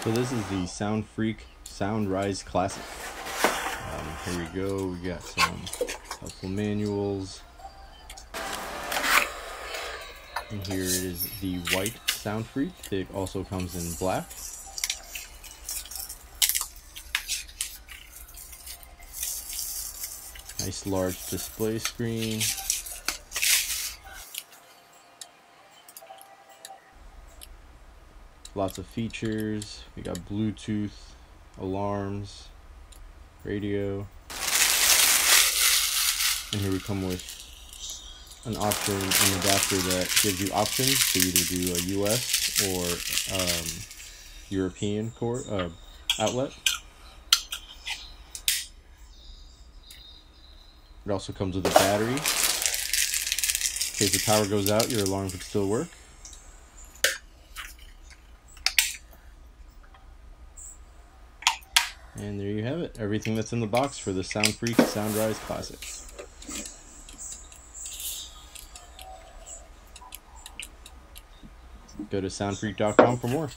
So this is the SoundFreak SoundRise Classic. Here we go. We got some helpful manuals. And here it is, the white SoundFreak. It also comes in black. Nice large display screen. Lots of features. We got Bluetooth, alarms, radio. And here we come with an option, an adapter that gives you options to either do a US or European outlet. It also comes with a battery. In case the power goes out, your alarm can still work. And there you have it. Everything that's in the box for the SoundFreak SoundRise Classic. Go to soundfreak.com for more.